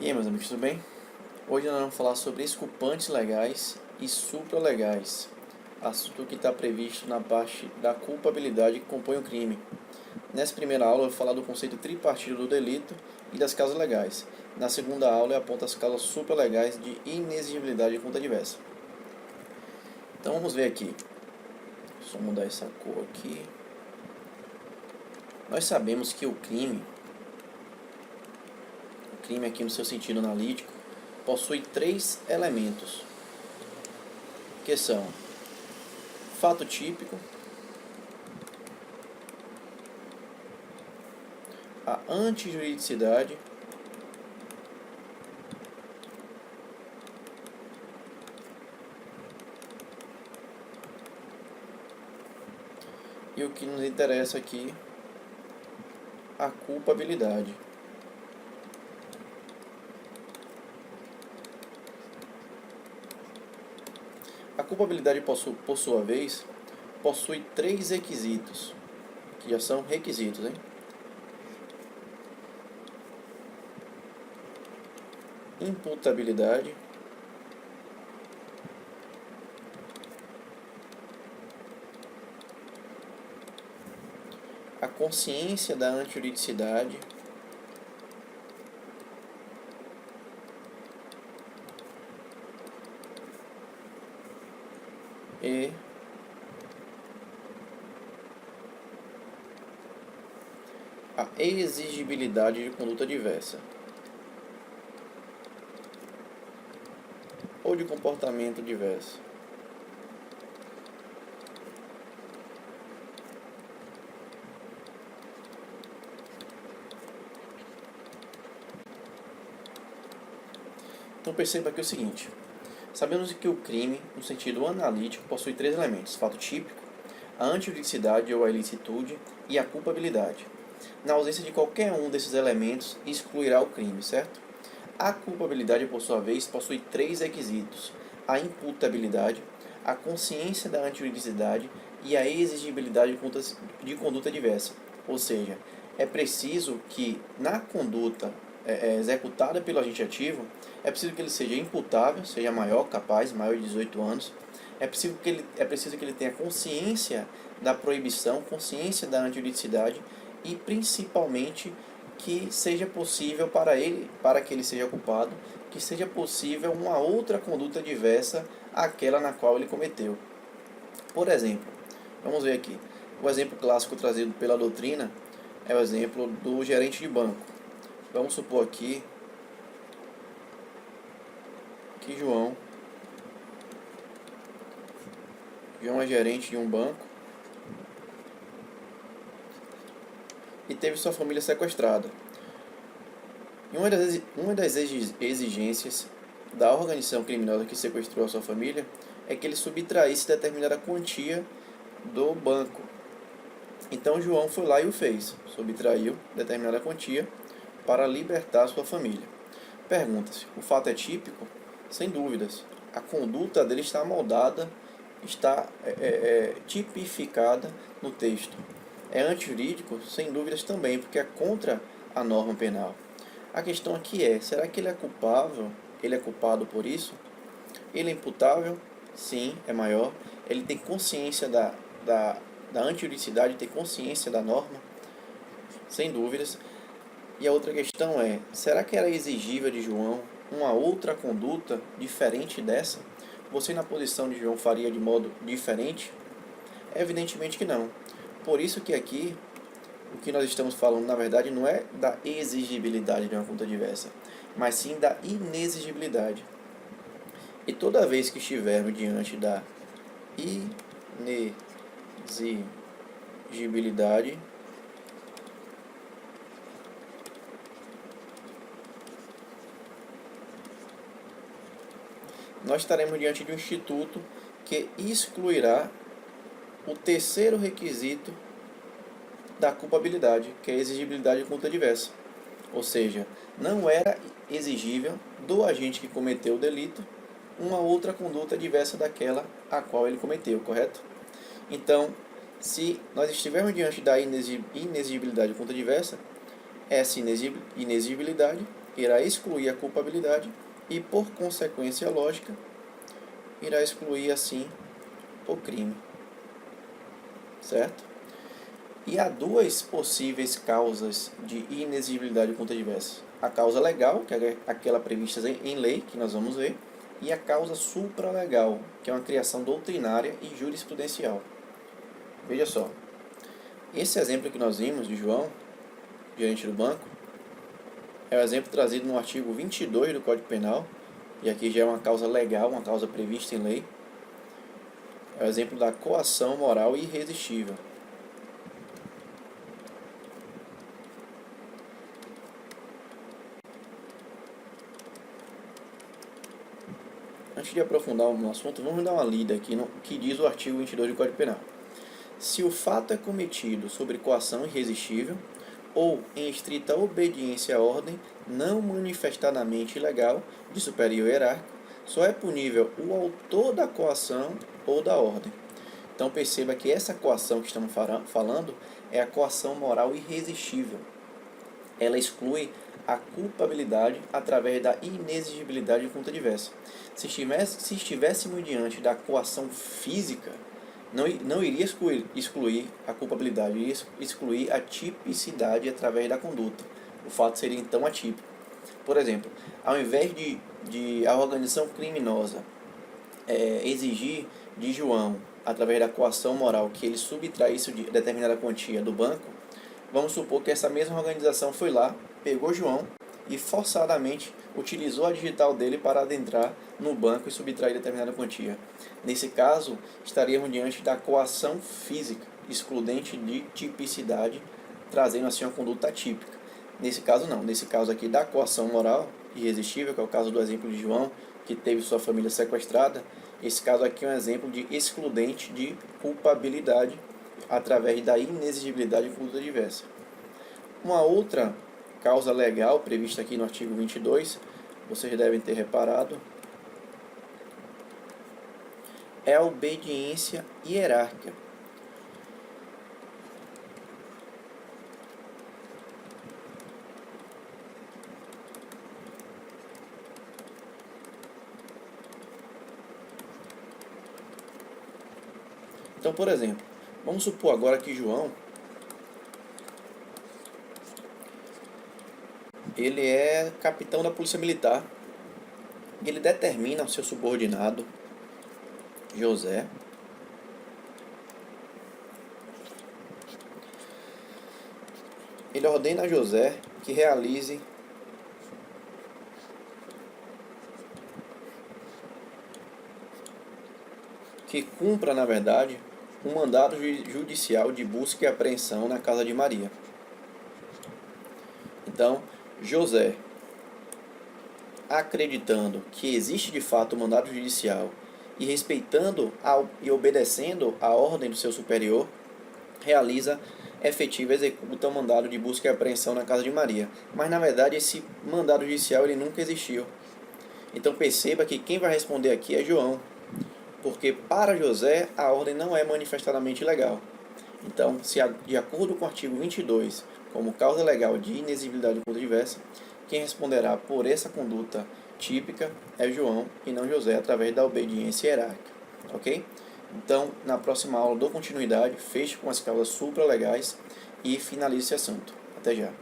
E aí, meus amigos, tudo bem? Hoje nós vamos falar sobre exculpantes legais e supralegais, assunto que está previsto na parte da culpabilidade que compõe o crime. Nessa primeira aula eu vou falar do conceito tripartido do delito e das causas legais. Na segunda aula eu aponto as causas supralegais de inexigibilidade de conta diversa. Então vamos ver aqui. Só mudar essa cor aqui. Nós sabemos que o crime aqui no seu sentido analítico, possui três elementos, que são fato típico, a antijuridicidade e o que nos interessa aqui, a culpabilidade. A culpabilidade, por sua vez, possui três requisitos, que já são requisitos, hein? Imputabilidade, a consciência da antijuridicidade e a exigibilidade de conduta diversa ou de comportamento diverso. Então perceba aqui o seguinte: sabemos que o crime, no sentido analítico, possui três elementos: fato típico, a antijuridicidade ou a ilicitude e a culpabilidade. Na ausência de qualquer um desses elementos, excluirá o crime, certo? A culpabilidade, por sua vez, possui três requisitos: a imputabilidade, a consciência da antijuridicidade e a exigibilidade de conduta diversa. Ou seja, é preciso que na conduta executada pelo agente ativo, é preciso que ele seja imputável, seja maior, capaz, maior de 18 anos. É preciso que ele tenha consciência da proibição, consciência da antijuridicidade e, principalmente, que seja possível para que ele seja culpado, que seja possível uma outra conduta diversa àquela na qual ele cometeu. Por exemplo, vamos ver aqui, o exemplo clássico trazido pela doutrina é o exemplo do gerente de banco. Vamos supor aqui que João é gerente de um banco e teve sua família sequestrada. E uma das exigências da organização criminosa que sequestrou a sua família é que ele subtraísse determinada quantia do banco. Então João foi lá e o fez, subtraiu determinada quantia para libertar sua família. Pergunta-se: o fato é típico? Sem dúvidas. A conduta dele está moldada, está tipificada no texto. É antijurídico? Sem dúvidas também, porque é contra a norma penal. A questão aqui é: será que ele é culpável? Ele é culpado por isso? Ele é imputável? Sim, é maior. Ele tem consciência da antijuridicidade, tem consciência da norma? Sem dúvidas. E a outra questão é: será que era exigível de João uma outra conduta diferente dessa? Você, na posição de João, faria de modo diferente? Evidentemente que não. Por isso que aqui, o que nós estamos falando, na verdade, não é da exigibilidade de uma conduta diversa, mas sim da inexigibilidade. E toda vez que estivermos diante da inexigibilidade, nós estaremos diante de um instituto que excluirá o terceiro requisito da culpabilidade, que é a exigibilidade de conduta diversa. Ou seja, não era exigível do agente que cometeu o delito uma outra conduta diversa daquela a qual ele cometeu, correto? Então, se nós estivermos diante da inexigibilidade de conduta diversa, essa inexigibilidade irá excluir a culpabilidade e, por consequência lógica, irá excluir assim o crime, certo? E há duas possíveis causas de inexigibilidade contra diversas. A causa legal, que é aquela prevista em lei, que nós vamos ver, e a causa supralegal, que é uma criação doutrinária e jurisprudencial. Veja só, esse exemplo que nós vimos de João, diante do banco, é o exemplo trazido no artigo 22 do Código Penal, e aqui já é uma causa legal, uma causa prevista em lei. É o exemplo da coação moral irresistível. Antes de aprofundar no assunto, vamos dar uma lida aqui no que diz o artigo 22 do Código Penal. Se o fato é cometido sobre coação irresistível ou em estrita obediência à ordem não manifestadamente ilegal de superior hierárquico, só é punível o autor da coação ou da ordem. Então perceba que essa coação que estamos falando é a coação moral irresistível. Ela exclui a culpabilidade através da inexigibilidade de conta diversa. Se estivéssemos diante da coação física, não iria excluir a culpabilidade, iria excluir a tipicidade através da conduta. O fato seria então atípico. Por exemplo, ao invés de a organização criminosa exigir de João, através da coação moral, que ele subtraísse de determinada quantia do banco, vamos supor que essa mesma organização foi lá, pegou João e forçadamente utilizou a digital dele para adentrar no banco e subtrair determinada quantia. Nesse caso, estaríamos diante da coação física, excludente de tipicidade, trazendo assim uma conduta atípica. Nesse caso não, nesse caso aqui da coação moral irresistível, que é o caso do exemplo de João, que teve sua família sequestrada, esse caso aqui é um exemplo de excludente de culpabilidade através da inexigibilidade de conduta diversa. Uma outra causa legal prevista aqui no artigo 22, vocês devem ter reparado, é a obediência hierárquica. Então, por exemplo, vamos supor agora que João ele é capitão da Polícia Militar. Ele determina ao seu subordinado, José, ele ordena a José que realize que cumpra, na verdade, um mandado judicial de busca e apreensão na casa de Maria. Então, José, acreditando que existe de fato um mandado judicial e respeitando e obedecendo a ordem do seu superior, realiza, efetiva, executa o mandado de busca e apreensão na casa de Maria. Mas na verdade esse mandado judicial ele nunca existiu. Então perceba que quem vai responder aqui é João, porque para José a ordem não é manifestadamente legal. Então, se de acordo com o artigo 22, como causa legal de inexigibilidade de conduta diversa, quem responderá por essa conduta típica é João e não José, através da obediência hierárquica. Ok? Então, na próxima aula, dou continuidade, fecho com as causas supralegais e finalizo esse assunto. Até já.